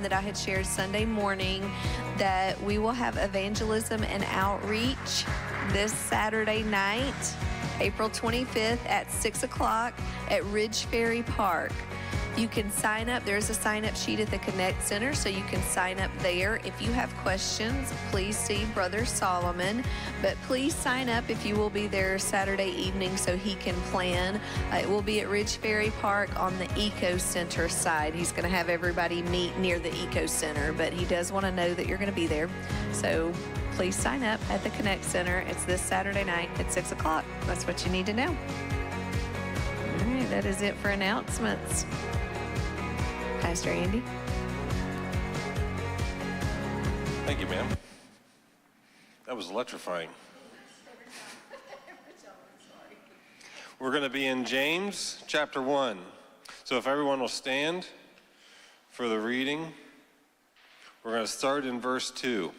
that I had shared Sunday morning that we will have evangelism and outreach this Saturday night, April 25th at 6 o'clock at Ridge Ferry Park. You can sign up. There's a sign-up sheet at the Connect Center, so you can sign up there. If you have questions, please see Brother Solomon. But please sign up if you will be there Saturday evening so he can plan. It will be at Ridge Ferry Park on the Eco Center side. He's going to have everybody meet near the Eco Center, but he does want to know that you're going to be there. So please sign up at the Connect Center. It's this Saturday night at 6 o'clock. That's what you need to know. All right, that is it for announcements. Pastor Andy. Thank you, ma'am. That was electrifying. We're going to be in James chapter 1. So if everyone will stand for the reading, we're going to start in verse 2.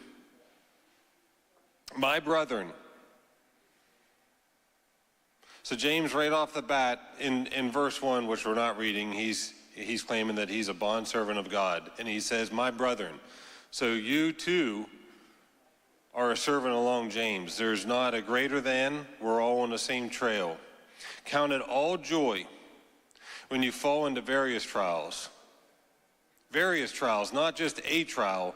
My brethren. So James, right off the bat, in verse 1, which we're not reading, he's claiming that he's a bondservant of God. And he says, my brethren. So you too are a servant along James. There's not a greater than. We're all on the same trail. Count it all joy when you fall into various trials. Various trials, not just a trial,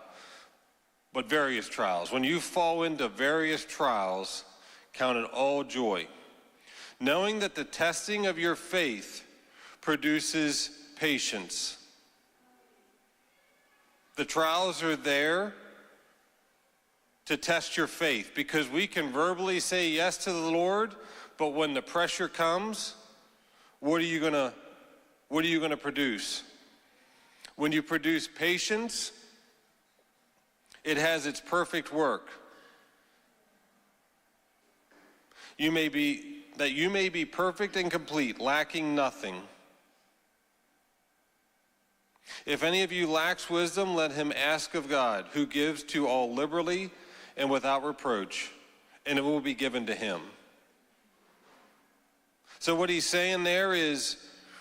but various trials. When you fall into various trials, count it all joy. Knowing that the testing of your faith produces patience. The trials are there to test your faith, because we can verbally say yes to the Lord, but when the pressure comes, what are you gonna produce? When you produce patience, it has its perfect work. You may be perfect and complete, lacking nothing. If any of you lacks wisdom, let him ask of God, who gives to all liberally and without reproach, and it will be given to him. So what he's saying there is,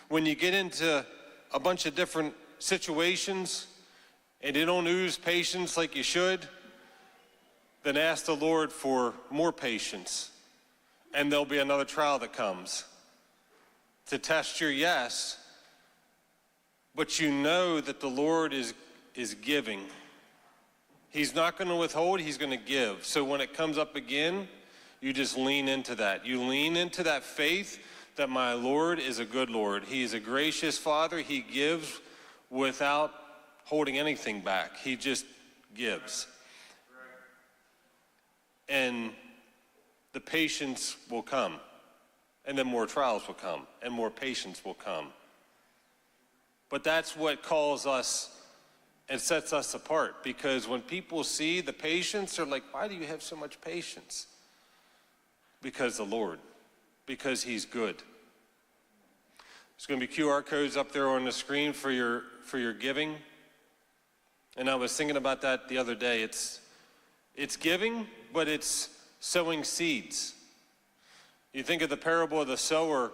when you get into a bunch of different situations and you don't ooze patience like you should, then ask the Lord for more patience, and there'll be another trial that comes to test your yes. But you know that the Lord is giving. He's not going to withhold, he's going to give. So when it comes up again, you just lean into that. You lean into that faith that my Lord is a good Lord. He is a gracious Father. He gives without holding anything back. He just gives. And the patience will come. And then more trials will come. And more patience will come. But that's what calls us and sets us apart, because when people see the patience, they're like, why do you have so much patience? Because the Lord, because he's good. There's going to be QR codes up there on the screen for your giving. And I was thinking about that the other day. It's giving, but it's sowing seeds. You think of the parable of the sower.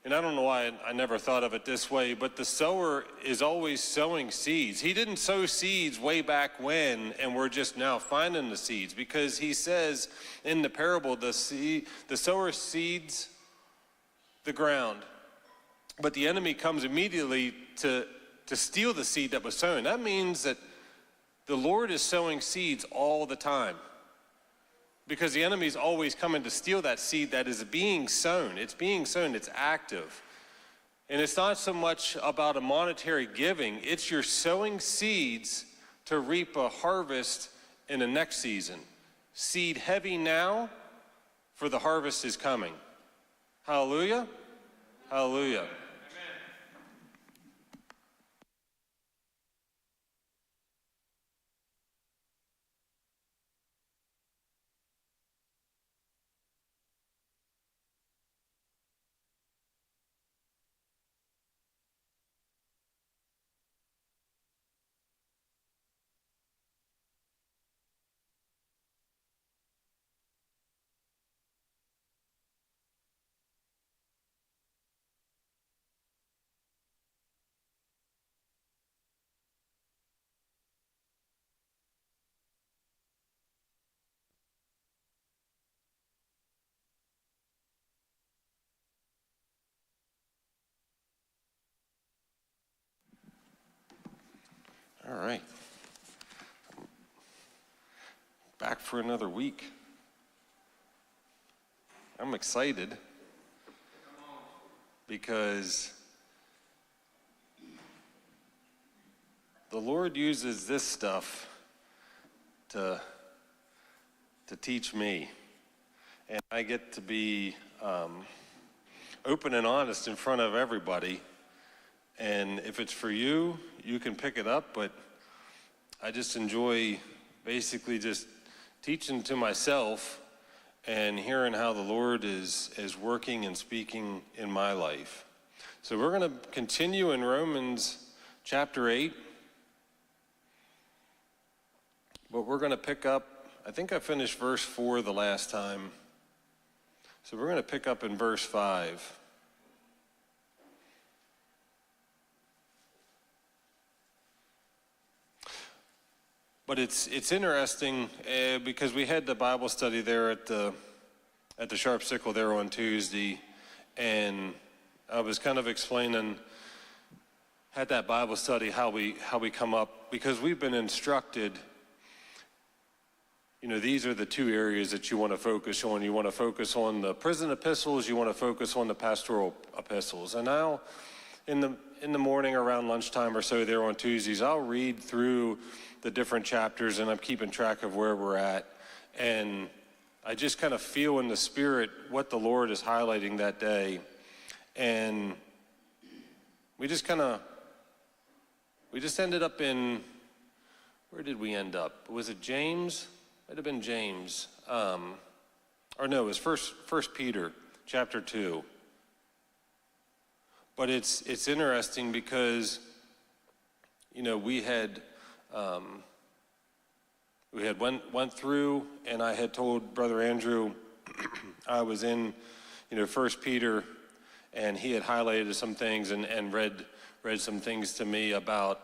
And I don't know why I never thought of it this way, but the sower is always sowing seeds. He didn't sow seeds way back when, and we're just now finding the seeds, because he says in the parable, the sower seeds the ground, but the enemy comes immediately to steal the seed that was sown. That means that the Lord is sowing seeds all the time, because the enemy's always coming to steal that seed that is being sown. It's being sown, it's active. And it's not so much about a monetary giving, it's you're sowing seeds to reap a harvest in the next season. Seed heavy now, for the harvest is coming. Hallelujah? Hallelujah. All right. Back for another week. I'm excited because the Lord uses this stuff to teach me. And I get to be open and honest in front of everybody. And if it's for you, you can pick it up, but I just enjoy basically just teaching to myself and hearing how the Lord is working and speaking in my life. So we're going to continue in Romans chapter 8, but we're going to pick up, I think I finished verse 4 the last time. So we're going to pick up in verse 5. But it's interesting because we had the Bible study there at the Sharp Sickle there on Tuesday, and I was kind of explaining, had that Bible study, how we come up, because we've been instructed, you know, these are the two areas that you want to focus on. You want to focus on the prison epistles, you want to focus on the pastoral epistles. And now in the morning around lunchtime or so there on Tuesdays, I'll read through the different chapters, and I'm keeping track of where we're at. And I just kind of feel in the spirit what the Lord is highlighting that day. And we just ended up in, where did we end up? Was it James? Might have been James. Or no, it was First Peter chapter 2. But it's interesting because, you know, we had went through, and I had told Brother Andrew I was in, you know, 1 Peter, and he had highlighted some things and read some things to me about,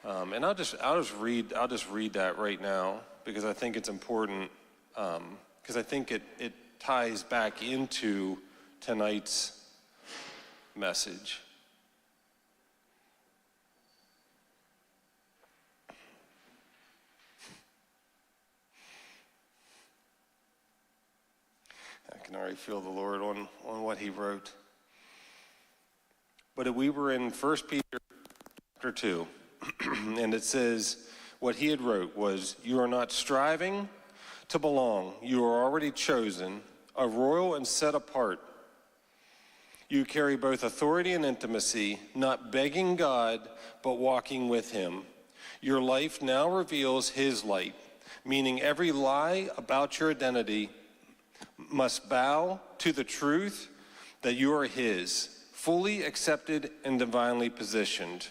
and I'll just read that right now because I think it's important, because I think it ties back into tonight's message. I can already feel the Lord on what he wrote. But we were in 1 Peter chapter 2, and it says, what he had wrote was, you are not striving to belong. You are already chosen, a royal and set apart. You carry both authority and intimacy, not begging God, but walking with him. Your life now reveals his light, meaning every lie about your identity must bow to the truth that you are his, fully accepted and divinely positioned.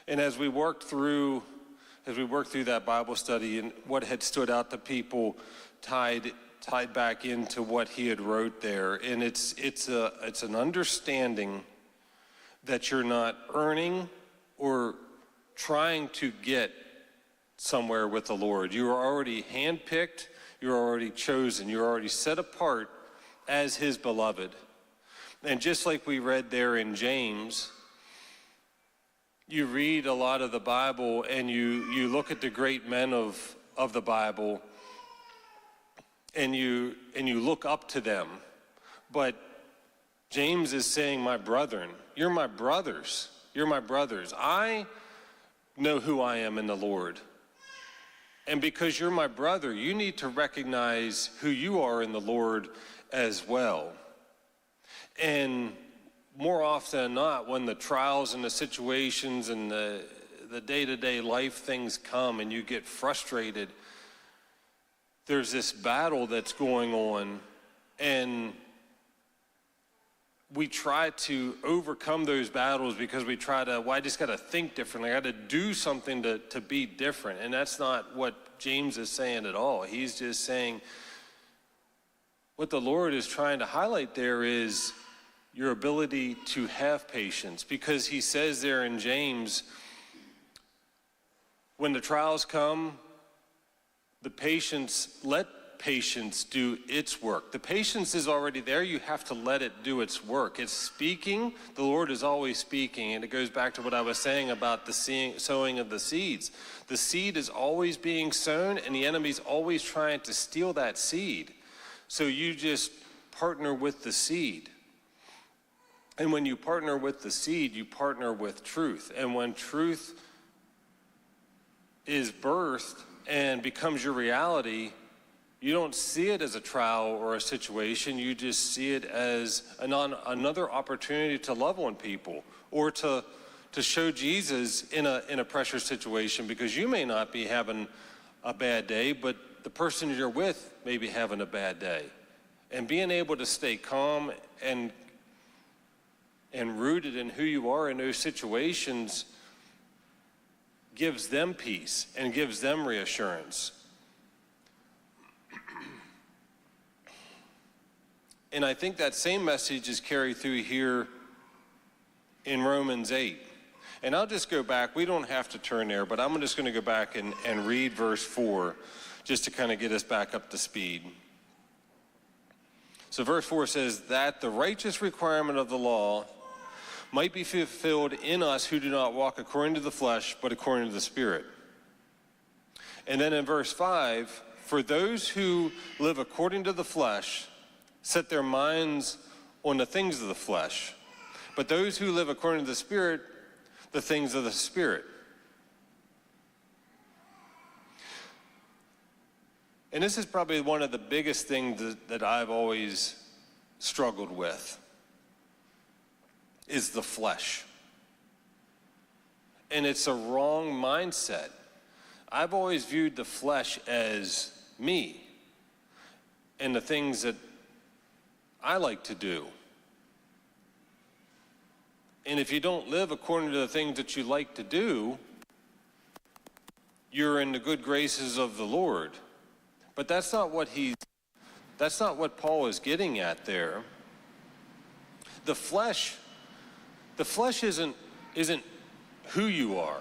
And as we worked through that Bible study and what had stood out to people tied back into what he had wrote there, and it's an understanding that you're not earning or trying to get somewhere with the Lord. You are already handpicked, you're already chosen, you're already set apart as his beloved. And just like we read there in James, you read a lot of the Bible and you look at the great men of the Bible and you look up to them. But James is saying, my brethren, you're my brothers. You're my brothers. I know who I am in the Lord. And because you're my brother, you need to recognize who you are in the Lord as well. And more often than not, when the trials and the situations and the day-to-day life things come and you get frustrated, there's this battle that's going on, and we try to overcome those battles because we try to, I just got to think differently. I got to do something to be different. And that's not what James is saying at all. He's just saying what the Lord is trying to highlight there is your ability to have patience, because he says there in James, when the trials come, the patience, let let patience do its work. The patience is already there. You have to let it do its work. It's speaking. The Lord is always speaking. And it goes back to what I was saying about the sowing of the seeds. The seed is always being sown, and the enemy's always trying to steal that seed. So you just partner with the seed. And when you partner with the seed, you partner with truth. And when truth is birthed and becomes your reality, you don't see it as a trial or a situation. You just see it as another opportunity to love on people, or to show Jesus in a pressure situation, because you may not be having a bad day, but the person you're with may be having a bad day. And being able to stay calm and rooted in who you are in those situations gives them peace and gives them reassurance. And I think that same message is carried through here in Romans 8. And I'll just go back. We don't have to turn there, but I'm just going to go back and read verse 4 just to kind of get us back up to speed. So verse 4 says, that the righteous requirement of the law might be fulfilled in us who do not walk according to the flesh, but according to the Spirit. And then in verse 5, for those who live according to the flesh set their minds on the things of the flesh, but those who live according to the Spirit, the things of the Spirit. And this is probably one of the biggest things that I've always struggled with, is the flesh. And it's a wrong mindset. I've always viewed the flesh as me and the things that I like to do. And if you don't live according to the things that you like to do, you're in the good graces of the Lord. But that's not what Paul is getting at there. The flesh isn't who you are.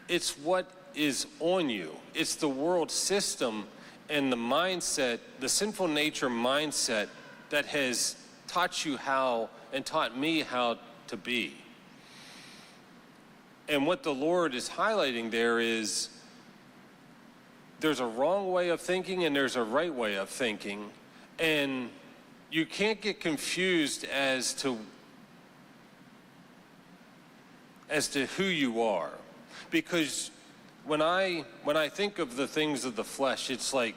It's what is on you. It's the world system and the mindset, the sinful nature mindset that has taught you how and taught me how to be. And what the Lord is highlighting there is there's a wrong way of thinking and there's a right way of thinking. And you can't get confused as to who you are. Because when I think of the things of the flesh, it's like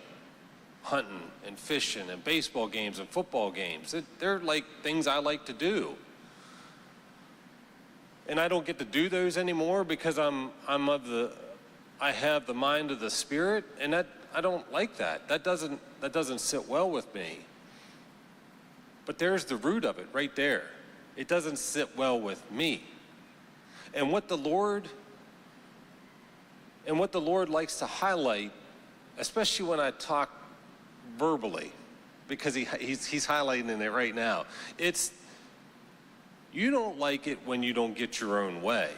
hunting and fishing and baseball games and football games. They're like things I like to do. And I don't get to do those anymore because I have the mind of the Spirit, and that I don't like that. That doesn't sit well with me. But there's the root of it right there. It doesn't sit well with me. And what the Lord likes to highlight, especially when I talk verbally, because he's highlighting it right now. It's, you don't like it when you don't get your own way.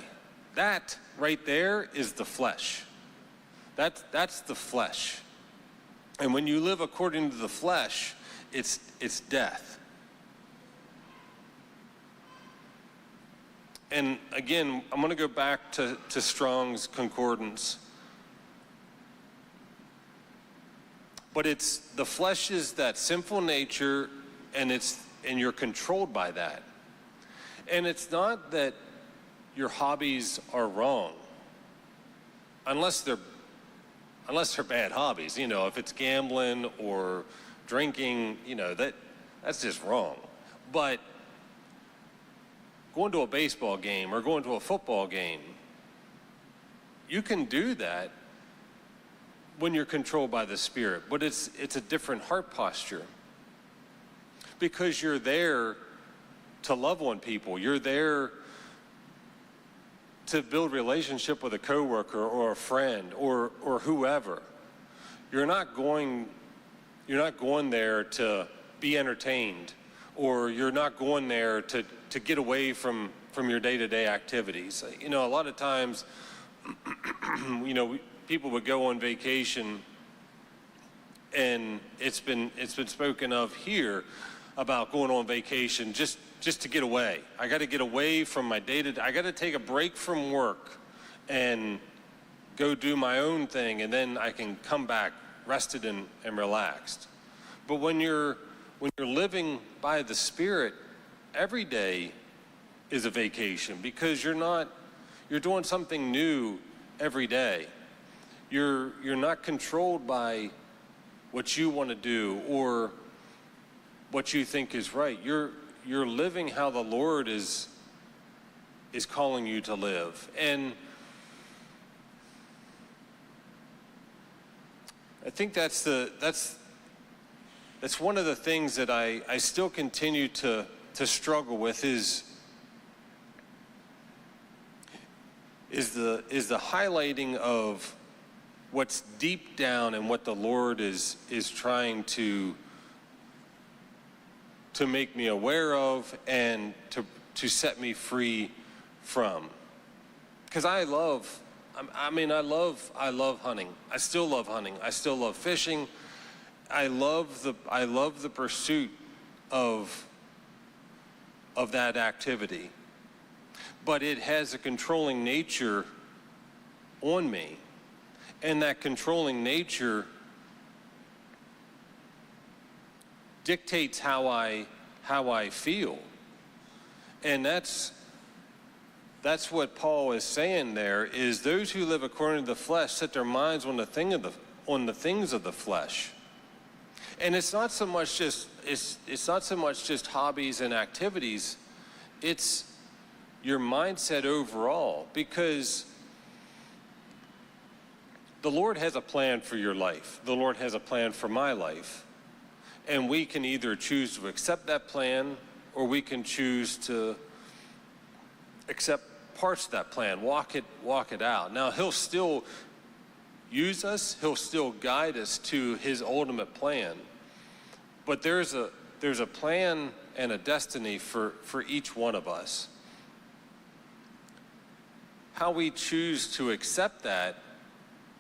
That right there is the flesh. That's the flesh. And when you live according to the flesh, it's death. And again, I'm going to go back to Strong's Concordance. But it's the flesh is that sinful nature, and you're controlled by that. And it's not that your hobbies are wrong, unless they're bad hobbies. You know, if it's gambling or drinking, you know, that's just wrong. But going to a baseball game or going to a football game, you can do that when you're controlled by the Spirit, but it's a different heart posture, because you're there to love on people. You're there to build relationship with a coworker or a friend or whoever. You're not going there to be entertained, or you're not going there to get away from your day-to-day activities. You know, a lot of times, you know, people would go on vacation And it's been spoken of here about going on vacation just to get away. I got to get away from my day-to-day. I got to take a break from work and go do my own thing, and then I can come back rested and relaxed. But when you're living by the Spirit, every day is a vacation, because you're doing something new every day. You're not controlled by what you want to do or what you think is right. You're living how the Lord is calling you to live. And I think that's one of the things that I still continue to struggle with is the highlighting of what's deep down and what the Lord is trying to make me aware of and to set me free from. Because I love hunting. I still love hunting. I still love fishing. I love the pursuit of that activity. But it has a controlling nature on me. And that controlling nature dictates how I feel. And that's what Paul is saying there, is those who live according to the flesh set their minds on the things of the flesh. And it's not so much just hobbies and activities, it's your mindset overall, because the Lord has a plan for your life. The Lord has a plan for my life. And we can either choose to accept that plan, or we can choose to accept parts of that plan, walk it out. Now, he'll still use us, he'll still guide us to his ultimate plan. But there's a plan and a destiny for each one of us. How we choose to accept that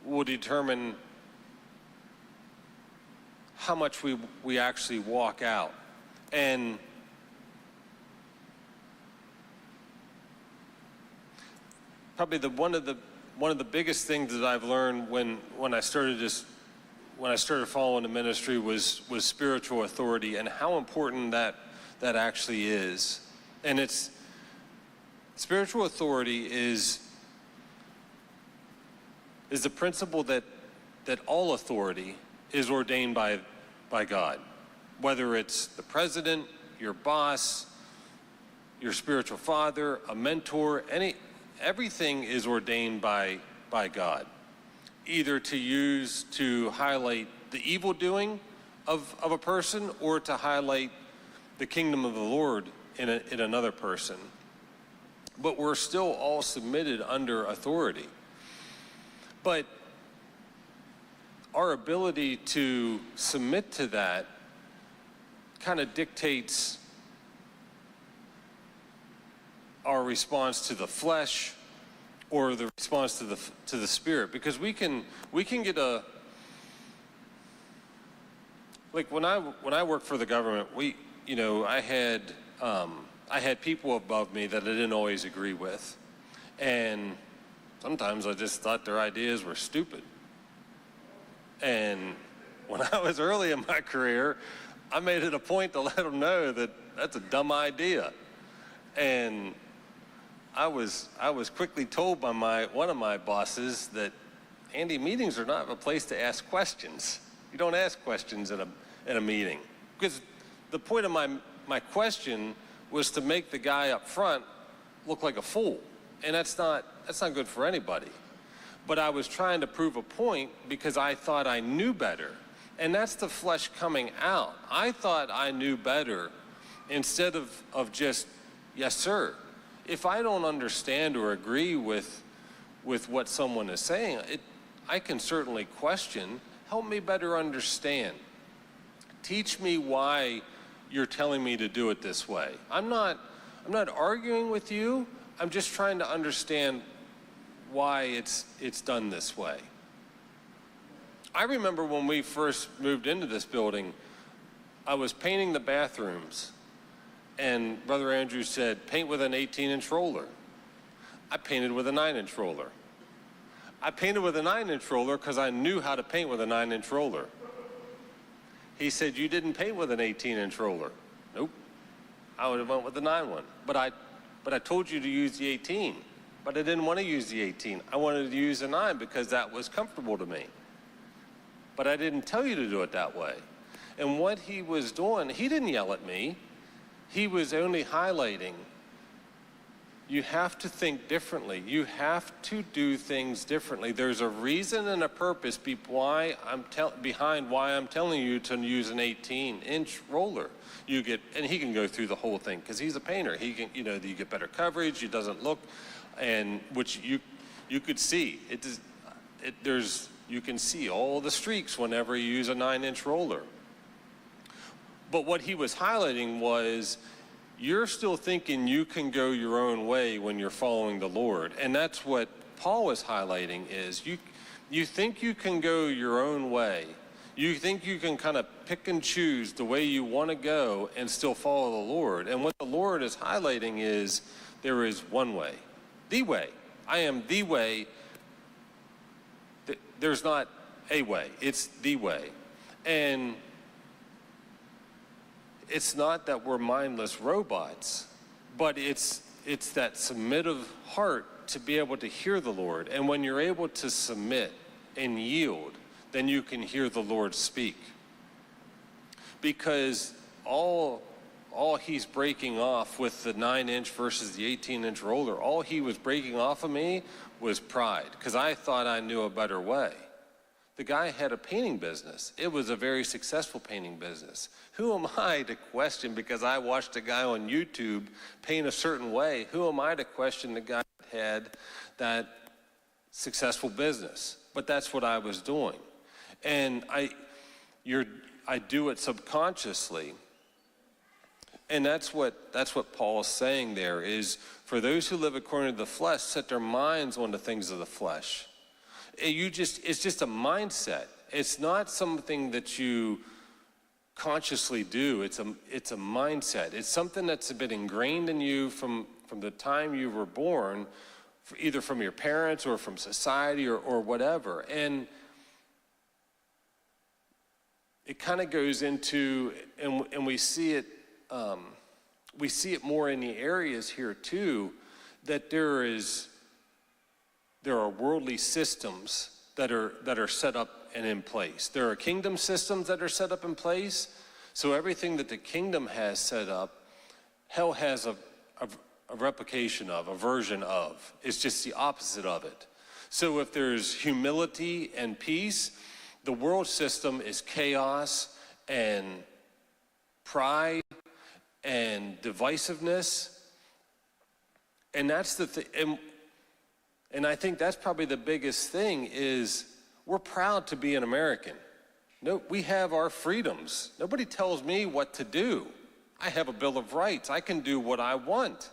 will determine how much we actually walk out. And probably one of the biggest things that I've learned when I started following the ministry was spiritual authority, and how important that actually is. And it's spiritual authority is the principle that all authority is ordained by God. Whether it's the president, your boss, your spiritual father, a mentor, everything is ordained by God. Either to use to highlight the evil doing of a person, or to highlight the kingdom of the Lord in another person. But we're still all submitted under authority. But our ability to submit to that kind of dictates our response to the flesh or the response to the spirit. Because we can get like when I worked for the government, I had people above me that I didn't always agree with, and sometimes I just thought their ideas were stupid. And when I was early in my career, I made it a point to let them know that that's a dumb idea. And I was quickly told by one of my bosses that, Andy, meetings are not a place to ask questions. You don't ask questions in a meeting. Because the point of my question was to make the guy up front look like a fool. And that's not good for anybody. But I was trying to prove a point because I thought I knew better. And that's the flesh coming out. I thought I knew better instead of just, yes, sir. If I don't understand or agree with what someone is saying, I can certainly question. Help me better understand. Teach me why you're telling me to do it this way. I'm not arguing with you. I'm just trying to understand why it's done this way. I remember when we first moved into this building, I was painting the bathrooms, and Brother Andrew said, paint with an 18-inch roller. I painted with a 9-inch roller. I painted with a 9-inch roller because I knew how to paint with a 9-inch roller. He said, you didn't paint with an 18-inch roller. Nope. I would have went with the 9 one. But I told you to use the 18. But I didn't want to use the 18. I wanted to use the 9 because that was comfortable to me. But I didn't tell you to do it that way. And what he was doing, he didn't yell at me. He was only highlighting, you have to think differently. You have to do things differently. There's a reason and a purpose behind why I'm telling you to use an 18-inch roller. And he can go through the whole thing because he's a painter. He can, you get better coverage. It doesn't look, and which you could see. You can see all the streaks whenever you use a 9-inch roller. But what he was highlighting was, you're still thinking you can go your own way when you're following the Lord. And that's what Paul was highlighting is, you think you can go your own way. You think you can kind of pick and choose the way you want to go and still follow the Lord. And what the Lord is highlighting is, there is one way. The way. I am the way. There's not a way. It's the way. And it's not that we're mindless robots, but it's that submissive heart to be able to hear the Lord. And when you're able to submit and yield, then you can hear the Lord speak. Because all he's breaking off with the 9-inch versus the 18-inch roller, all he was breaking off of me was pride, because I thought I knew a better way. The guy had a painting business. It was a very successful painting business. Who am I to question, because I watched a guy on YouTube paint a certain way, who am I to question the guy that had that successful business? But that's what I was doing. And I do it subconsciously. And that's what Paul is saying there is, for those who live according to the flesh, set their minds on the things of the flesh. It's just a mindset. It's not something that you consciously do. It's a mindset. It's something that's been ingrained in you from the time you were born, either from your parents or from society or whatever. And it kind of goes into, and we see it more in the areas here too, that there are worldly systems that are set up and in place. There are kingdom systems that are set up in place. So everything that the kingdom has set up, hell has a replication of, a version of. It's just the opposite of it. So if there's humility and peace, the world system is chaos and pride and divisiveness. And that's the thing. And I think that's probably the biggest thing is, we're proud to be an American. No, we have our freedoms. Nobody tells me what to do. I have a Bill of Rights. I can do what I want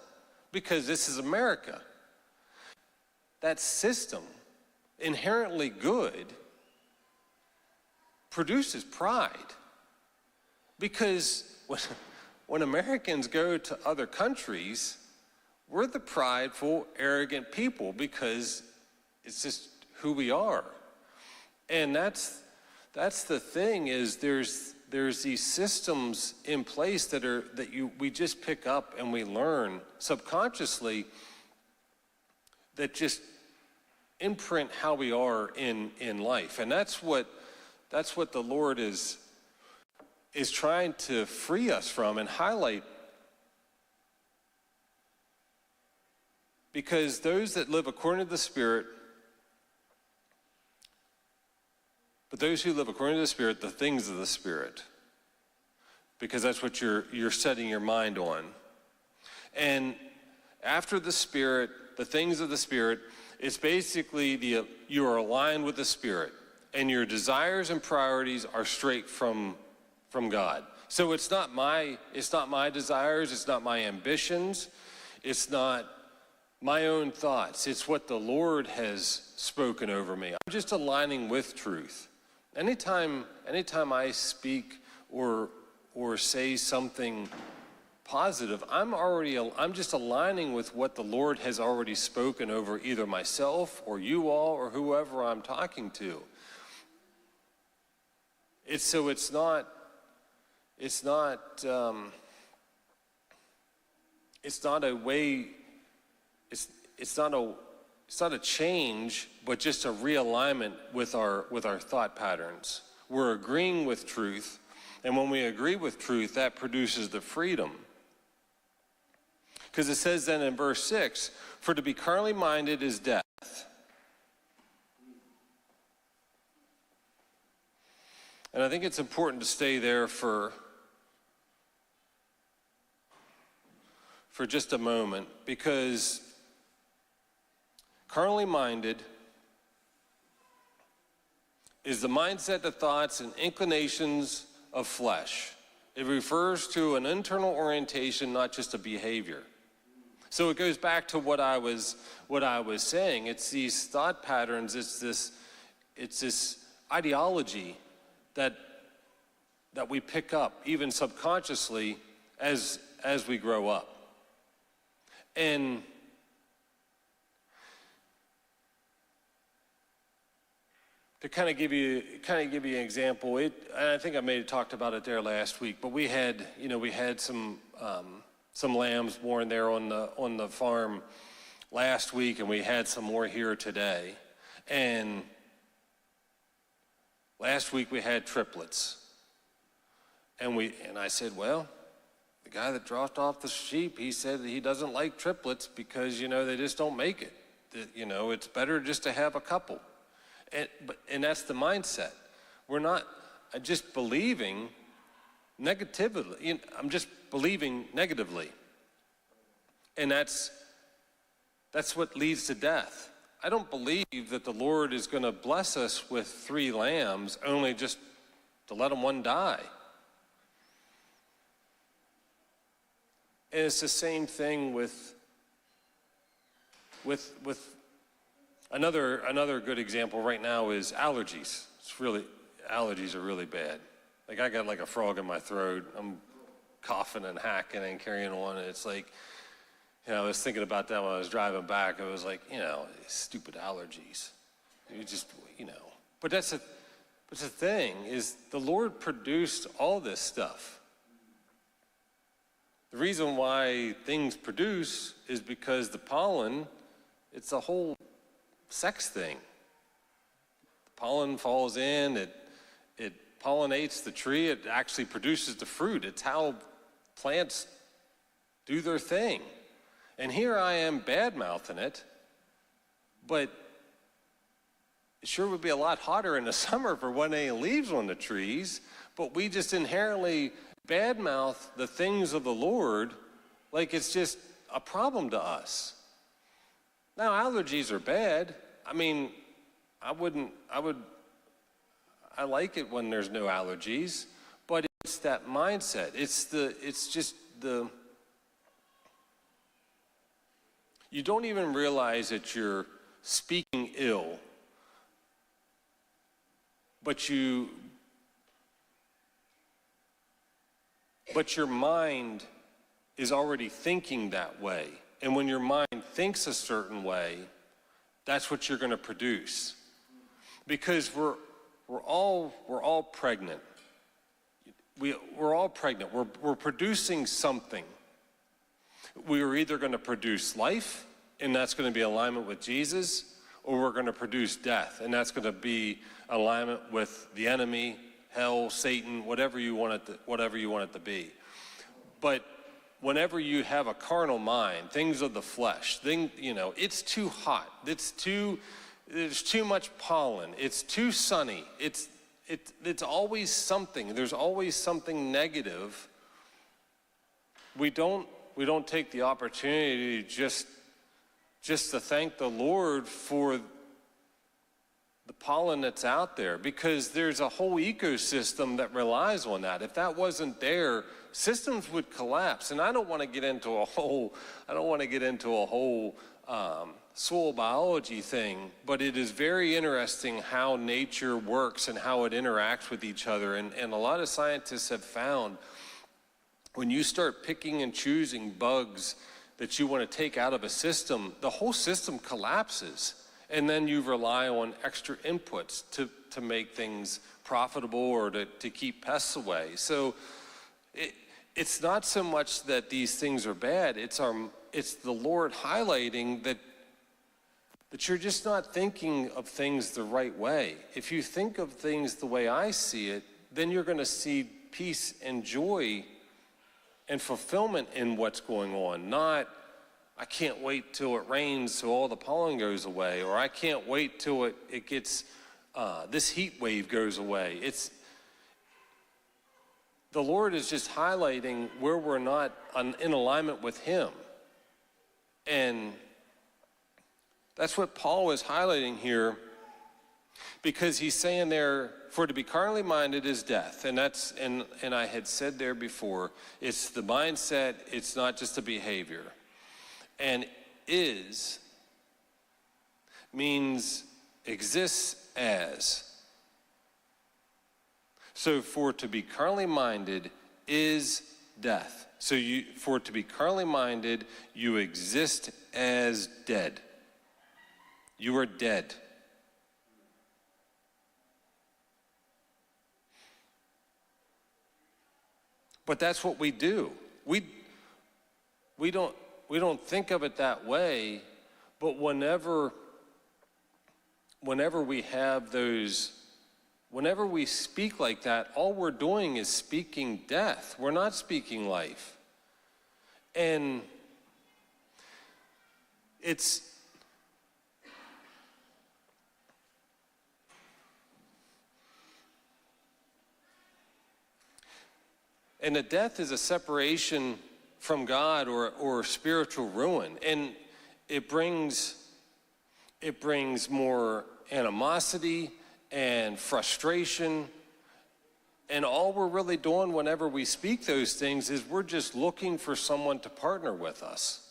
because this is America. That system, inherently good, produces pride. Because when Americans go to other countries, we're the prideful, arrogant people because it's just who we are. And that's the thing is there's these systems in place that we just pick up and we learn subconsciously that just imprint how we are in life. And that's what the Lord is trying to free us from and highlight. Because those that live according to the Spirit, but those who live according to the Spirit, the things of the Spirit, because that's what you're setting your mind on. And after the Spirit, the things of the Spirit, it's basically you are aligned with the Spirit, and your desires and priorities are straight from God. So it's not my desires, it's not my ambitions, it's not my own thoughts. It's what the Lord has spoken over me. I'm just aligning with truth Anytime I speak or say something positive, I'm just aligning with what the Lord has already spoken over either myself or you all or whoever I'm talking to. It's not a change, but just a realignment with our thought patterns. We're agreeing with truth, and when we agree with truth, that produces the freedom. Because it says then in verse 6, for to be carnally minded is death. And I think it's important to stay there for just a moment, because carnally minded is the mindset, the thoughts, and inclinations of flesh. It refers to an internal orientation, not just a behavior. So it goes back to what I was saying. It's these thought patterns. It's this ideology that we pick up, even subconsciously, as we grow up. And to kind of give you an example, and I think I may have talked about it there last week, but we had some lambs born there on the farm last week, and we had some more here today. And last week we had triplets. And I said, well, the guy that dropped off the sheep, he said he doesn't like triplets because, they just don't make it. It's better just to have a couple. And that's the mindset. I'm just believing negatively. I'm just believing negatively. And that's what leads to death. I don't believe that the Lord is going to bless us with 3 lambs only just to let one die. And it's the same thing with another good example right now is allergies. Allergies are really bad. Like I got like a frog in my throat. I'm coughing and hacking and carrying on. And it's like, I was thinking about that when I was driving back. I was like, stupid allergies. You just, But the thing is, the Lord produced all this stuff. The reason why things produce is because the pollen, it's a whole sex thing. The pollen falls in, it pollinates the tree, it actually produces the fruit. It's how plants do their thing. And here I am bad-mouthing it, but it sure would be a lot hotter in the summer for when any leaves on the trees, but we just inherently badmouth the things of the Lord like it's just a problem to us. Now, allergies are bad. I mean, I like it when there's no allergies, but it's that mindset. You don't even realize that you're speaking ill, but your mind is already thinking that way. And when your mind thinks a certain way, that's what you're going to produce. Because we're all pregnant. We're all pregnant. We're producing something. We are either going to produce life, and that's going to be alignment with Jesus, or we're going to produce death, and that's going to be alignment with the enemy, hell, Satan, whatever you want it to be. But whenever you have a carnal mind, things of the flesh, it's too hot, there's too much pollen, it's too sunny, it's always something. There's always something negative. We don't take the opportunity just to thank the Lord for the pollen that's out there, because there's a whole ecosystem that relies on that. If that wasn't there, systems would collapse. And I don't want to get into a whole soil biology thing, but it is very interesting how nature works and how it interacts with each other. And a lot of scientists have found when you start picking and choosing bugs that you want to take out of a system, the whole system collapses. And then you rely on extra inputs to make things profitable or to keep pests away. So it's not so much that these things are bad, it's the Lord highlighting that you're just not thinking of things the right way. If you think of things the way I see it, then you're going to see peace and joy and fulfillment in what's going on, not I can't wait till it rains so all the pollen goes away, or I can't wait till it gets, this heat wave goes away. The Lord is just highlighting where we're not in alignment with Him. And that's what Paul is highlighting here, because he's saying there, for to be carnally minded is death. And that's, and I had said there before, it's the mindset, it's not just a behavior. And is means exists as. So for to be carnally minded is death. So for to be carnally minded, you exist as dead. You are dead. But that's what we do. We don't think of it that way, but whenever we have those, whenever we speak like that, all we're doing is speaking death. We're not speaking life. And and the death is a separation from God or spiritual ruin. And it brings more animosity and frustration. And all we're really doing whenever we speak those things is we're just looking for someone to partner with us.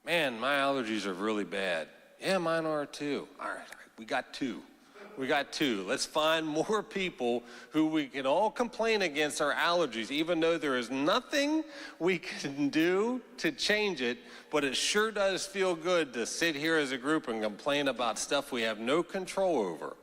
Man, my allergies are really bad. Yeah, mine are too. All right, we got two. Let's find more people who we can all complain against our allergies, even though there is nothing we can do to change it, but it sure does feel good to sit here as a group and complain about stuff we have no control over.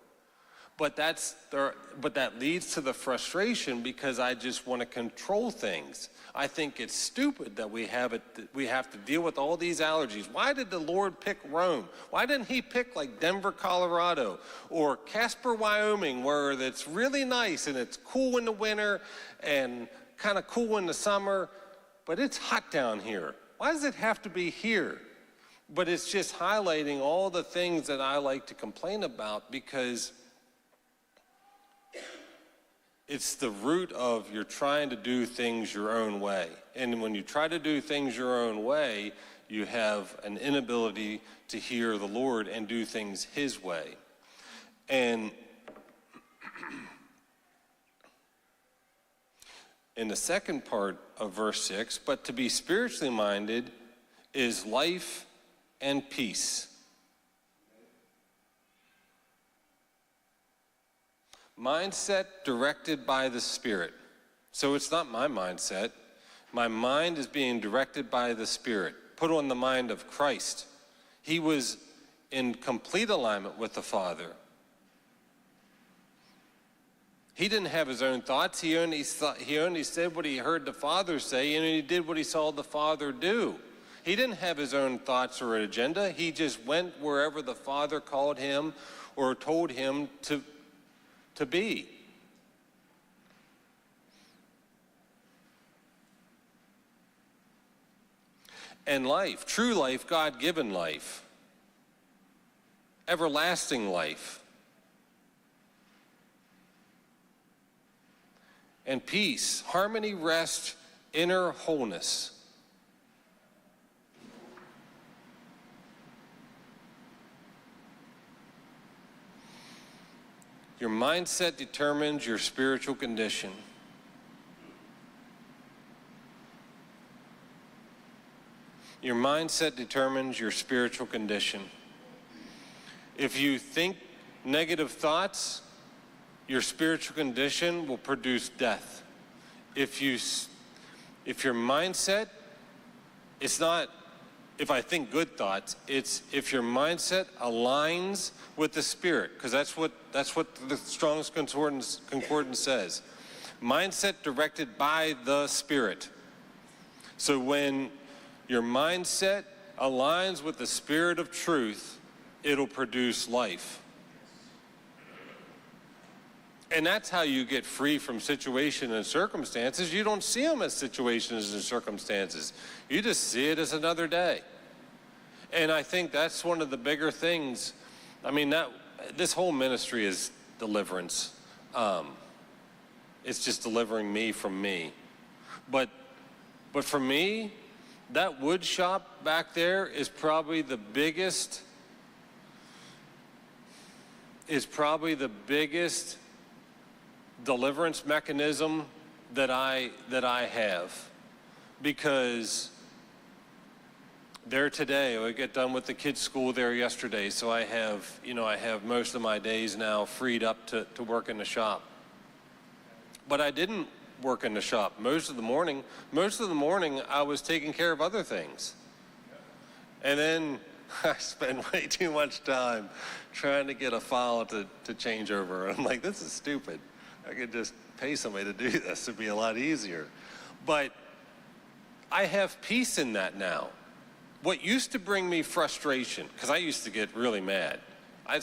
But that leads to the frustration because I just want to control things. I think it's stupid that we have to deal with all these allergies. Why did the Lord pick Rome? Why didn't He pick like Denver, Colorado, or Casper, Wyoming, where it's really nice and it's cool in the winter and kind of cool in the summer, but it's hot down here? Why does it have to be here? But it's just highlighting all the things that I like to complain about, because it's the root of you're trying to do things your own way. And when you try to do things your own way, you have an inability to hear the Lord and do things His way. And in the second part of verse 6, but to be spiritually minded is life and peace. Mindset directed by the Spirit. So it's not my mindset. My mind is being directed by the Spirit. Put on the mind of Christ. He was in complete alignment with the Father. He didn't have his own thoughts. He only said what he heard the Father say, and he did what he saw the Father do. He didn't have his own thoughts or an agenda. He just went wherever the Father called him or told him to be. And life, true life, God-given life, everlasting life, and peace, harmony, rest, inner wholeness. Your mindset determines your spiritual condition. Your mindset determines your spiritual condition. If you think negative thoughts, your spiritual condition will produce death. If your mindset, it's not if I think good thoughts, it's if your mindset aligns with the Spirit, because that's what the Strong's Concordance says. Mindset directed by the Spirit. So when your mindset aligns with the Spirit of truth, it'll produce life. And that's how you get free from situations and circumstances. You don't see them as situations and circumstances. You just see it as another day. And I think that's one of the bigger things. I mean, this whole ministry is deliverance. It's just delivering me from me. But for me, that wood shop back there is probably the biggest deliverance mechanism that I have, because there today, I get done with the kids' school there yesterday, so I have most of my days now freed up to work in the shop. But I didn't work in the shop most of the morning. Most of the morning I was taking care of other things. And then I spent way too much time trying to get a file to change over. I'm like, this is stupid. I could just pay somebody to do this. It'd be a lot easier. But I have peace in that now. What used to bring me frustration, because I used to get really mad. I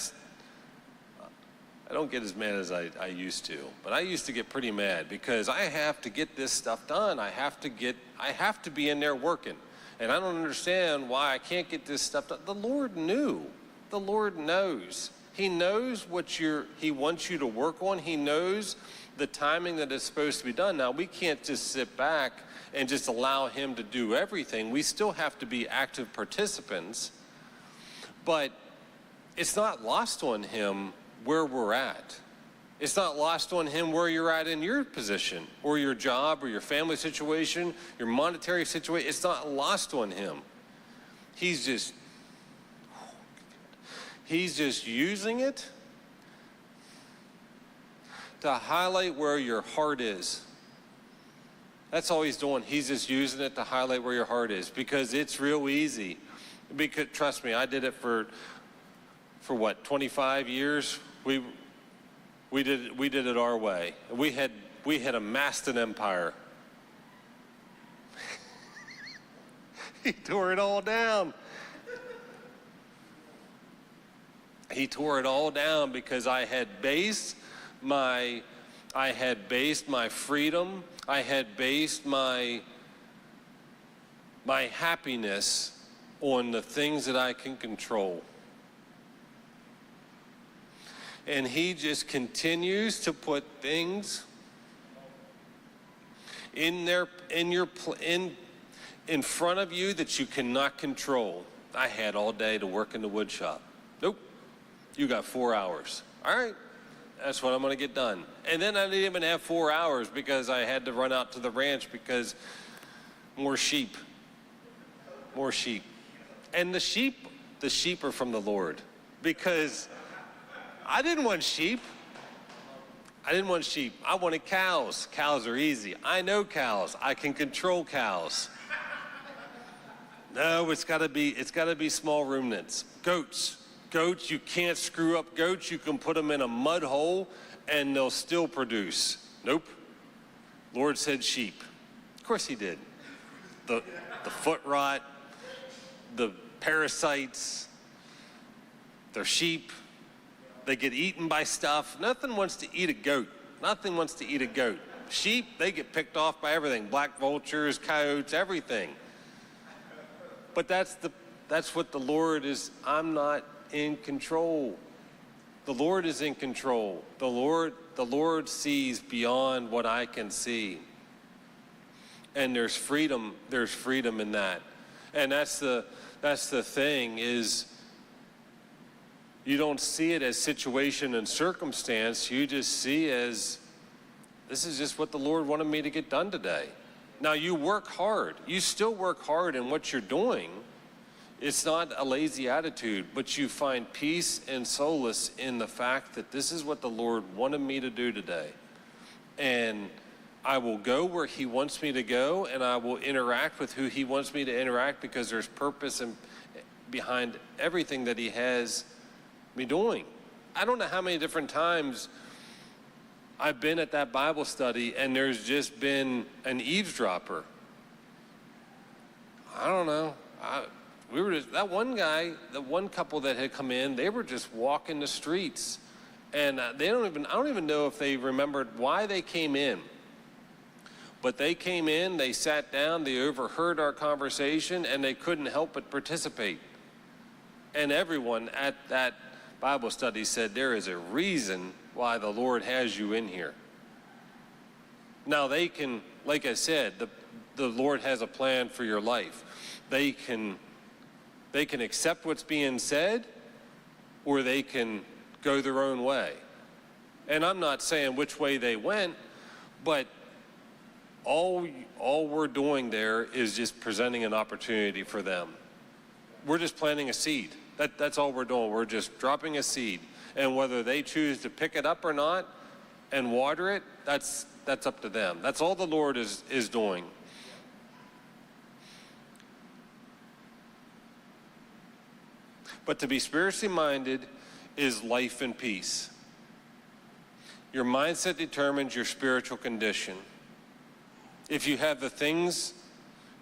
don't get as mad as I used to, but I used to get pretty mad because I have to get this stuff done. I have to be in there working. And I don't understand why I can't get this stuff done. The Lord knew. The Lord knows. He knows what He wants you to work on. He knows the timing that it's supposed to be done. Now, we can't just sit back and just allow Him to do everything. We still have to be active participants. But it's not lost on Him where we're at. It's not lost on Him where you're at in your position or your job or your family situation, your monetary situation. It's not lost on Him. He's just using it to highlight where your heart is. That's all He's doing. He's just using it to highlight where your heart is, because it's real easy. Because trust me, I did it for what, 25 years? We did it our way. We had amassed an empire. He tore it all down. He tore it all down because I had based my freedom, I had based my happiness on the things that I can control. And He just continues to put things in front of you that you cannot control. I had all day to work in the wood shop. Nope. You got 4 hours. All right. That's what I'm going to get done. And then I didn't even have 4 hours because I had to run out to the ranch because more sheep. More sheep. And the sheep are from the Lord, because I didn't want sheep. I wanted cows. Cows are easy. I know cows. I can control cows. No, it's got to be small ruminants. Goats, you can't screw up goats. You can put them in a mud hole and they'll still produce. Nope. Lord said sheep. Of course He did. The foot rot, the parasites, they're sheep. They get eaten by stuff. Nothing wants to eat a goat. Nothing wants to eat a goat. Sheep, they get picked off by everything. Black vultures, coyotes, everything. But that's what the Lord is. I'm not in control. The Lord is in control. The Lord sees beyond what I can see. And there's freedom in that. And that's the thing is, you don't see it as situation and circumstance. You just see as, this is just what the Lord wanted me to get done today. Now you work hard. You still work hard in what you're doing. It's not a lazy attitude, but you find peace and solace in the fact that this is what the Lord wanted me to do today. And I will go where he wants me to go, and I will interact with who he wants me to interact, because there's purpose behind everything that he has me doing. I don't know how many different times I've been at that Bible study and there's just been an eavesdropper. I don't know. That one guy, the one couple that had come in, they were just walking the streets, and I don't even know if they remembered why they came in. But they came in, they sat down, they overheard our conversation, and they couldn't help but participate. And everyone at that Bible study said, there is a reason why the Lord has you in here. Now they can, like I said, the Lord has a plan for your life. They can accept what's being said, or they can go their own way. And I'm not saying which way they went, but all we're doing there is just presenting an opportunity for them. We're just planting a seed. That's all we're doing. We're just dropping a seed. And whether they choose to pick it up or not and water it, that's up to them. That's all the Lord is doing. But to be spiritually minded is life and peace. Your mindset determines your spiritual condition. If you have the things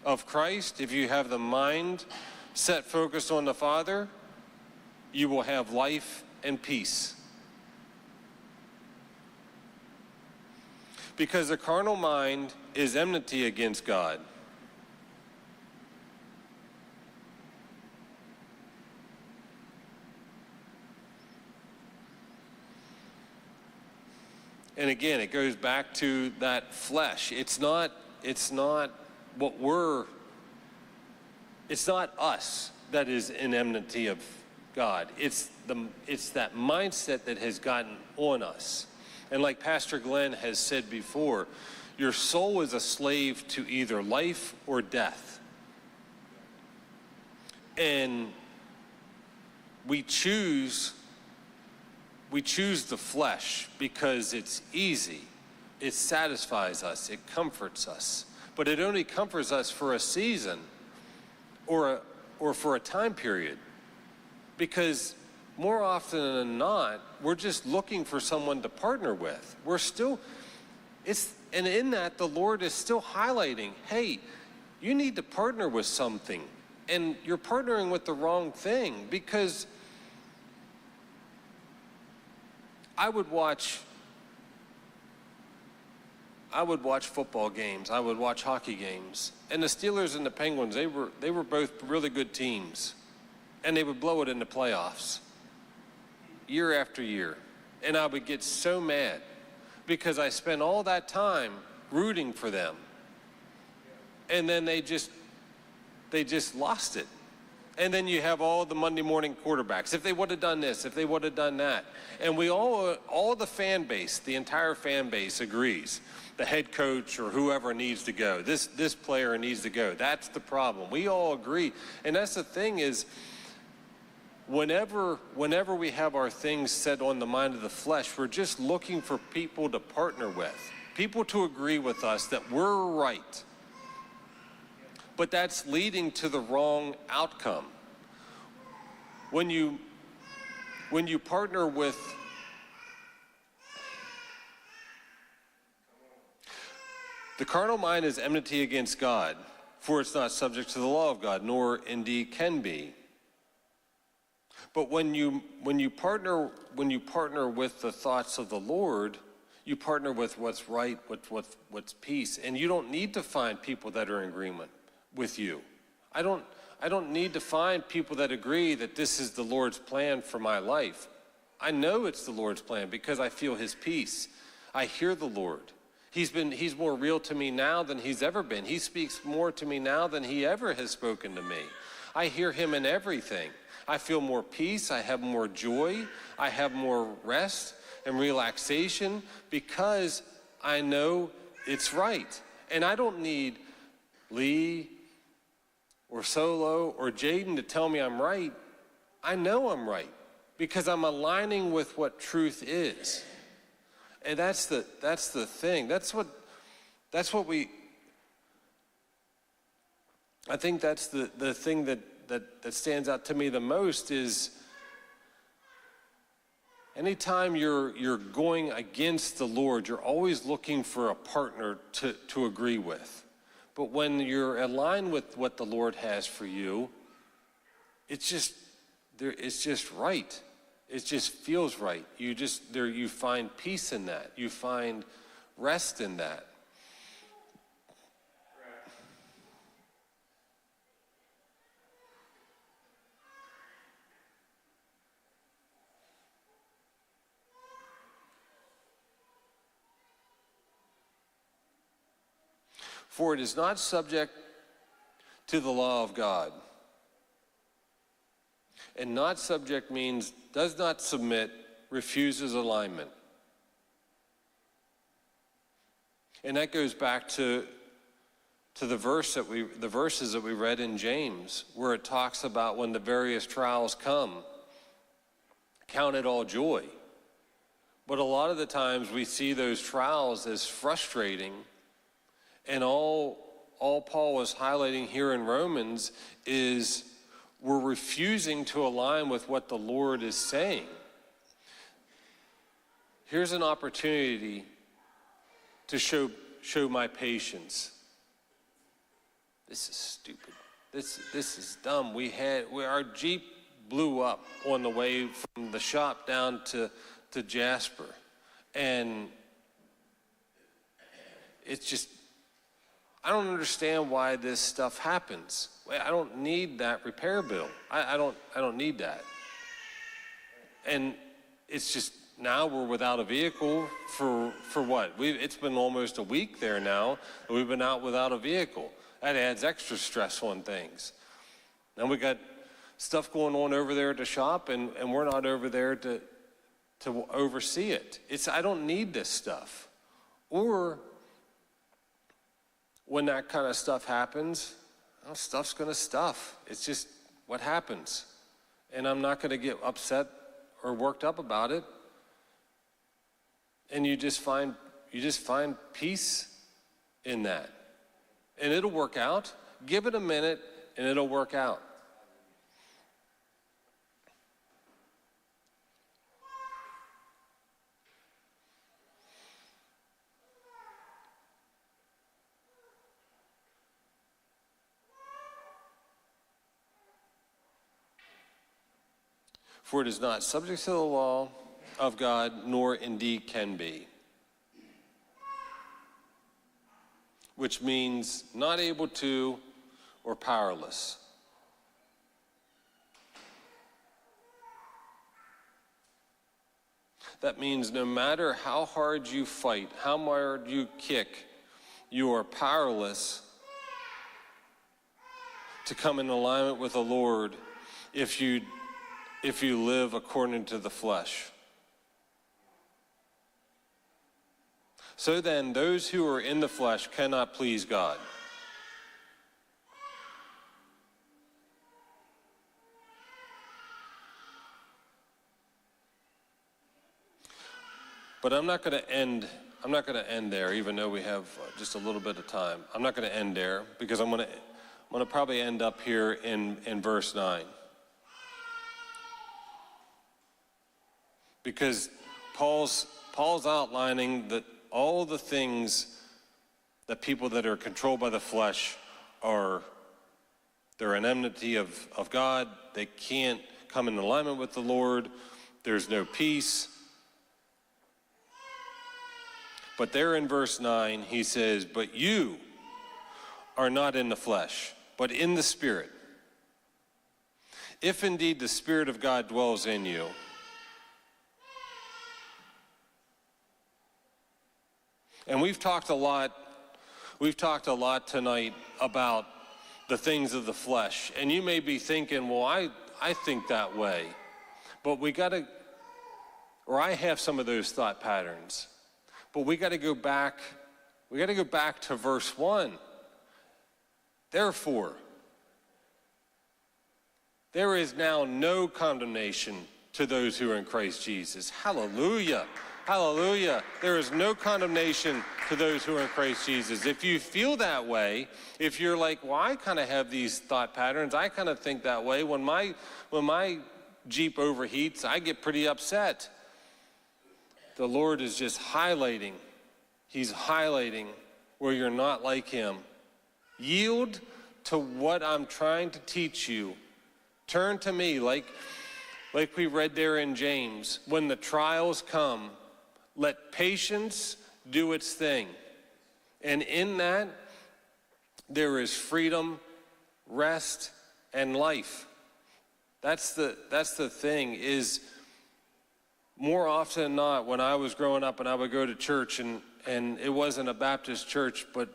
of Christ, if you have the mind set focused on the Father, you will have life and peace. Because the carnal mind is enmity against God. And again, it goes back to that flesh. It's not us that is in enmity of God. It's that mindset that has gotten on us. And like Pastor Glenn has said before, your soul is a slave to either life or death. And we choose the flesh because it's easy. It satisfies us. It comforts us. But it only comforts us for a season or for a time period. Because more often than not, we're just looking for someone to partner with. And in that, the Lord is still highlighting, hey, you need to partner with something. And you're partnering with the wrong thing, because I would watch football games. I would watch hockey games. And the Steelers and the Penguins, they were both really good teams. And they would blow it in the playoffs year after year. And I would get so mad because I spent all that time rooting for them. And then they just lost it. And then you have all the Monday morning quarterbacks. If they would have done this, if they would have done that. And we all the fan base, the entire fan base agrees. The head coach or whoever needs to go. This player needs to go. That's the problem. We all agree. And that's the thing is, whenever we have our things set on the mind of the flesh, we're just looking for people to partner with. People to agree with us that we're right. But that's leading to the wrong outcome. When you partner with the carnal mind is enmity against God, for it's not subject to the law of God, nor indeed can be. But when you partner with the thoughts of the Lord, you partner with what's right, what's peace, and you don't need to find people that are in agreement with you. I don't need to find people that agree that this is the Lord's plan for my life. I know it's the Lord's plan because I feel his peace. I hear the Lord. He's more real to me now than he's ever been. He speaks more to me now than he ever has spoken to me. I hear him in everything. I feel more peace. I have more joy. I have more rest and relaxation because I know it's right. And I don't need Lee or Solo or Jaden to tell me I'm right. I know I'm right because I'm aligning with what truth is. And that's the thing. That's what we, I think that's the thing that stands out to me the most is anytime you're going against the Lord, you're always looking for a partner to agree with. But when you're aligned with what the Lord has for you, it's just right. It just feels right. You find peace in that. You find rest in that. For it is not subject to the law of God. And not subject means does not submit, refuses alignment. And that goes back to the verses that we read in James, where it talks about when the various trials come, count it all joy. But a lot of the times we see those trials as frustrating. And all Paul was highlighting here in Romans is we're refusing to align with what the Lord is saying. Here's an opportunity to show my patience. This is stupid. This is dumb. Our Jeep blew up on the way from the shop down to Jasper. And it's just, I don't understand why this stuff happens. I don't need that repair bill. I don't need that. And it's just now we're without a vehicle for what? It's been almost a week there now that we've been out without a vehicle. That adds extra stress on things. Then we got stuff going on over there at the shop, and we're not over there to oversee it. I don't need this stuff. Or when that kind of stuff happens, well, stuff's going to stuff. It's just what happens. And I'm not going to get upset or worked up about it. And you just find peace in that. And it'll work out. Give it a minute and it'll work out. For it is not subject to the law of God, nor indeed can be. Which means not able to or powerless. That means no matter how hard you fight, how hard you kick, you are powerless to come in alignment with the Lord if you live according to the flesh. So then, those who are in the flesh cannot please God. But I'm not going to end there, even though we have just a little bit of time. I'm not going to end there because I'm going to probably end up here in verse 9. Because Paul's outlining that all the things that people that are controlled by the flesh they're an enmity of God. They can't come in alignment with the Lord. There's no peace. But there in verse 9, he says, but you are not in the flesh, but in the Spirit. If indeed the Spirit of God dwells in you. And we've talked a lot tonight about the things of the flesh. And you may be thinking, well, I think that way. But I have some of those thought patterns. But we got to go back We got to go back to verse 1. Therefore, there is now no condemnation to those who are in Christ Jesus. Hallelujah. Hallelujah. There is no condemnation to those who are in Christ Jesus. If you feel that way, if you're like, well, I kind of have these thought patterns, I kind of think that way. When my Jeep overheats, I get pretty upset. The Lord is just highlighting. He's highlighting where you're not like him. Yield to what I'm trying to teach you. Turn to me, like we read there in James. When the trials come, let patience do its thing. And in that, there is freedom, rest, and life. That's the thing, is more often than not, when I was growing up and I would go to church, and it wasn't a Baptist church, but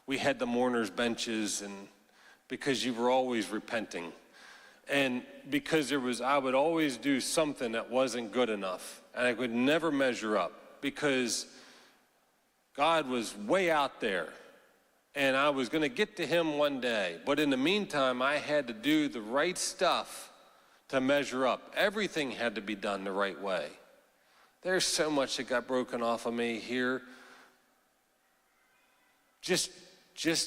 we had the mourners' benches, and because you were always repenting. And because I would always do something that wasn't good enough, and I could never measure up because God was way out there, and I was going to get to him one day. But in the meantime, I had to do the right stuff to measure up. Everything had to be done the right way. There's so much that got broken off of me here, just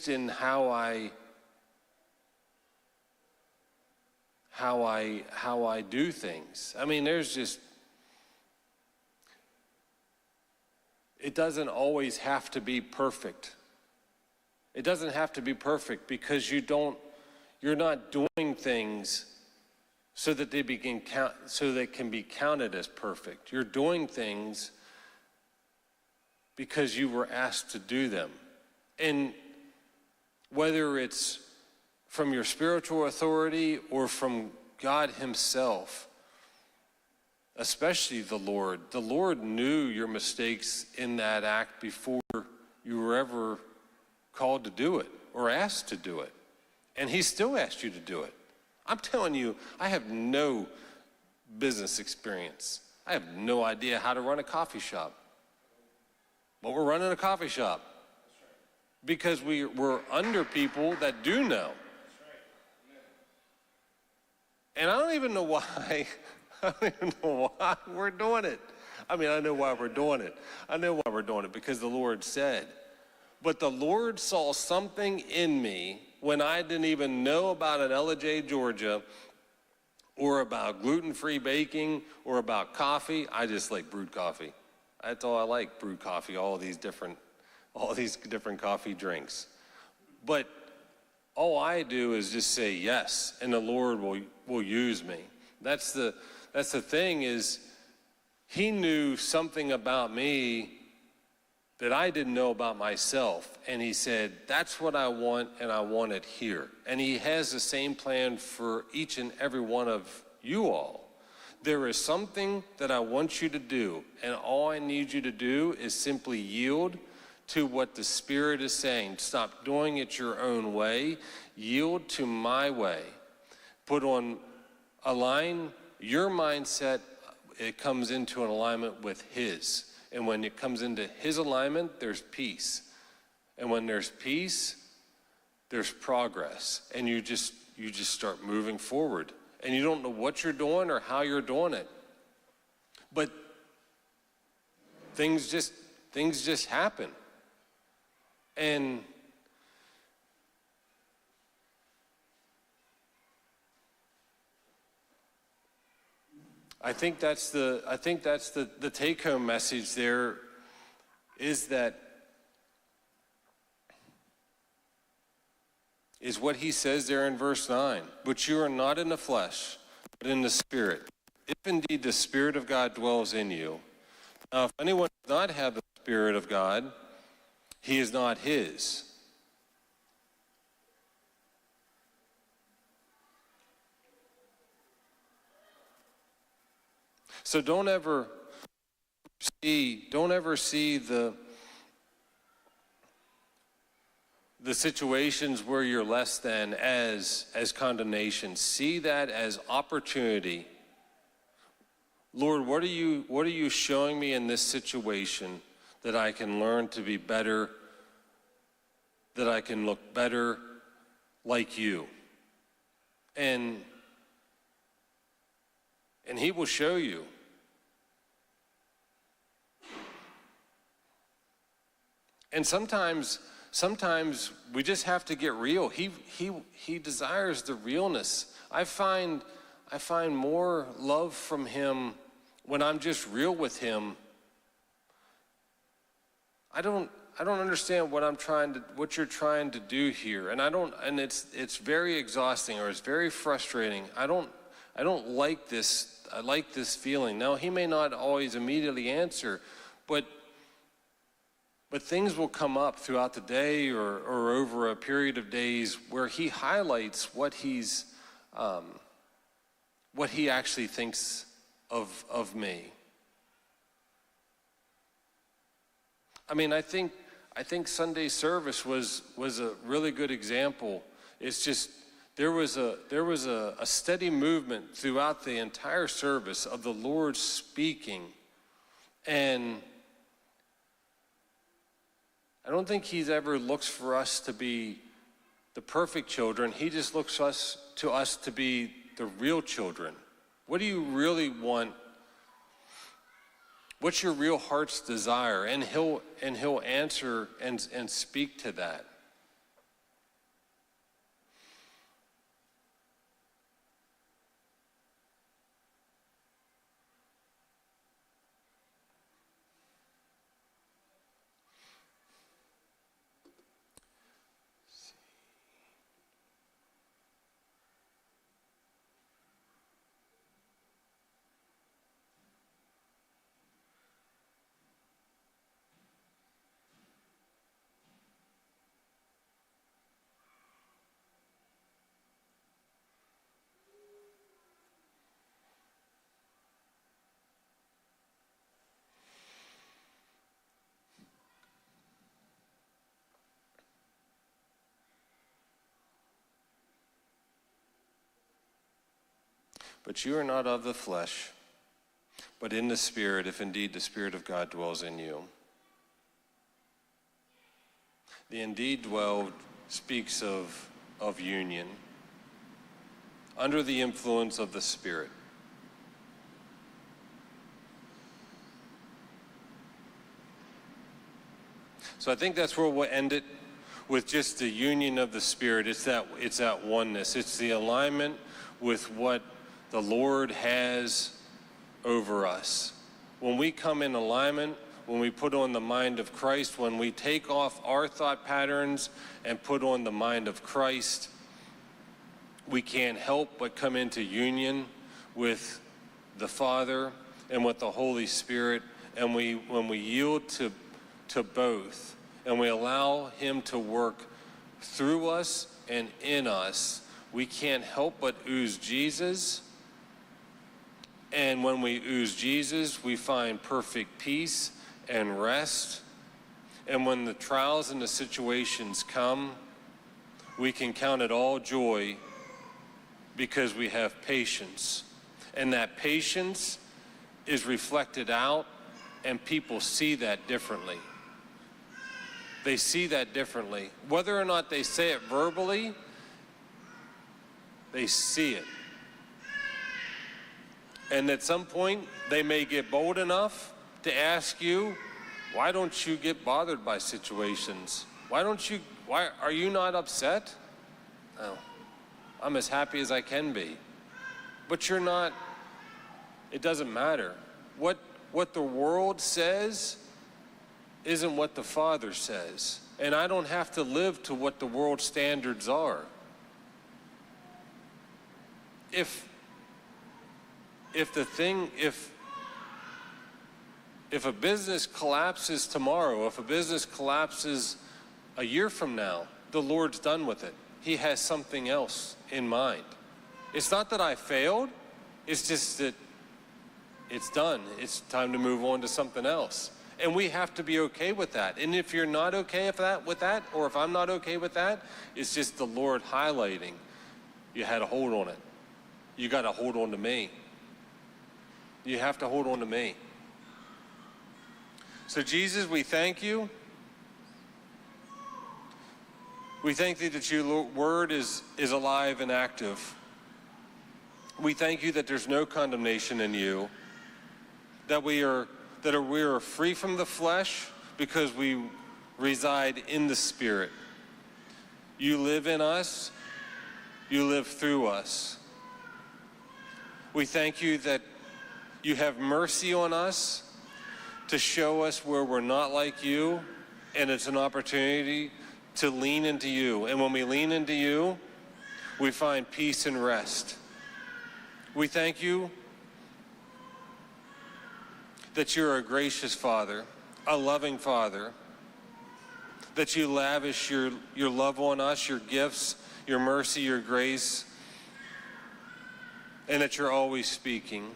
in how I do things. I mean, it doesn't always have to be perfect. It doesn't have to be perfect because you're not doing things so that they can be counted as perfect. You're doing things because you were asked to do them. And whether it's from your spiritual authority or from God himself, especially the Lord knew your mistakes in that act before you were ever called to do it or asked to do it. And he still asked you to do it. I'm telling you, I have no business experience. I have no idea how to run a coffee shop. But we're running a coffee shop because we're under people that do know. And I don't even know why. I don't even know why we're doing it. I mean, I know why we're doing it. I know why we're doing it, because the Lord said. But the Lord saw something in me when I didn't even know about an LJ Georgia or about gluten-free baking or about coffee. I just like brewed coffee. That's all I like, brewed coffee, all these different coffee drinks. But all I do is just say yes, and the Lord will use me. That's the thing, is he knew something about me that I didn't know about myself. And he said, that's what I want, and I want it here. And he has the same plan for each and every one of you all. There is something that I want you to do, and all I need you to do is simply yield to what the Spirit is saying. Stop doing it your own way. Yield to my way. Align your mindset. It comes into an alignment with his. And when it comes into his alignment, there's peace. And when there's peace, there's progress. And you just start moving forward. And you don't know what you're doing or how you're doing it. But things just happen. And I think that's the take-home message there, is what he says there in verse 9. But you are not in the flesh, but in the Spirit, if indeed the Spirit of God dwells in you. Now, if anyone does not have the Spirit of God, he is not his. So don't ever see the situations where you're less than as condemnation. See that as opportunity. Lord, what are you showing me in this situation that I can learn to be better that I can look better like you. And he will show you. And sometimes we just have to get real. He desires the realness. I find more love from him when I'm just real with him. I don't understand what you're trying to do here. And it's very exhausting, or it's very frustrating. I don't like this. I like this feeling. Now, he may not always immediately answer, but things will come up throughout the day or over a period of days where he highlights what he actually thinks of me. I mean, I think Sunday service was a really good example. It's just there was a steady movement throughout the entire service of the Lord speaking, and I don't think he's ever looks for us to be the perfect children. He just looks to us to be the real children. What do you really want? What's your real heart's desire? And he'll answer and speak to that. But you are not of the flesh, but in the Spirit, if indeed the Spirit of God dwells in you. The indeed dwell speaks of union, under the influence of the Spirit. So I think that's where we'll end it, with just the union of the Spirit. It's that oneness. It's the alignment with what the Lord has over us. When we come in alignment, when we put on the mind of Christ, when we take off our thought patterns and put on the mind of Christ, we can't help but come into union with the Father and with the Holy Spirit. And when we yield to both, and we allow him to work through us and in us, we can't help but ooze Jesus. And when we ooze Jesus, we find perfect peace and rest. And when the trials and the situations come, we can count it all joy because we have patience. And that patience is reflected out, and people see that differently. They see that differently. Whether or not they say it verbally, they see it. And at some point, they may get bold enough to ask you, why don't you get bothered by situations? Why are you not upset? Oh, I'm as happy as I can be. But you're not, it doesn't matter. What the world says isn't what the Father says. And I don't have to live to what the world standards are. If a business collapses tomorrow, if a business collapses a year from now, the Lord's done with it. He has something else in mind. It's not that I failed, it's just that it's done. It's time to move on to something else. And we have to be okay with that. And if you're not okay with that, or if I'm not okay with that, it's just the Lord highlighting. You had a hold on it. You got to hold on to me. You have to hold on to me. So Jesus, we thank you We thank thee that your word is alive and active. We thank you that there's no condemnation in you, that we are free from the flesh because we reside in the Spirit. You live in us, you live through us. We thank you that you have mercy on us to show us where we're not like you, and it's an opportunity to lean into you. And when we lean into you, we find peace and rest. We thank you that you're a gracious Father, a loving Father, that you lavish your love on us, your gifts, your mercy, your grace, and that you're always speaking.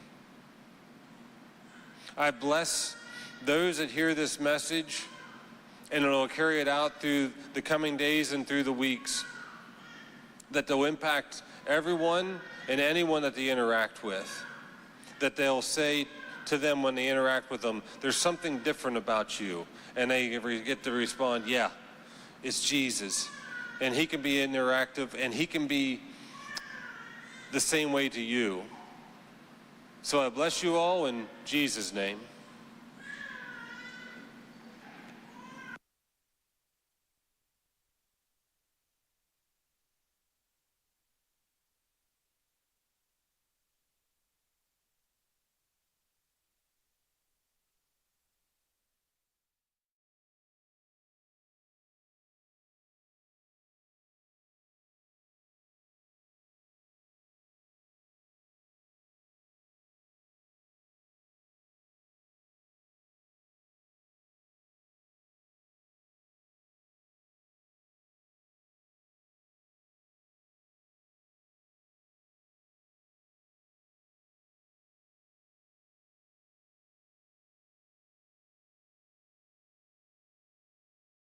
I bless those that hear this message, and it'll carry it out through the coming days and through the weeks, that they'll impact everyone and anyone that they interact with, that they'll say to them when they interact with them, there's something different about you. And they get to respond, yeah, it's Jesus. And he can be interactive, and he can be the same way to you. So I bless you all in Jesus' name.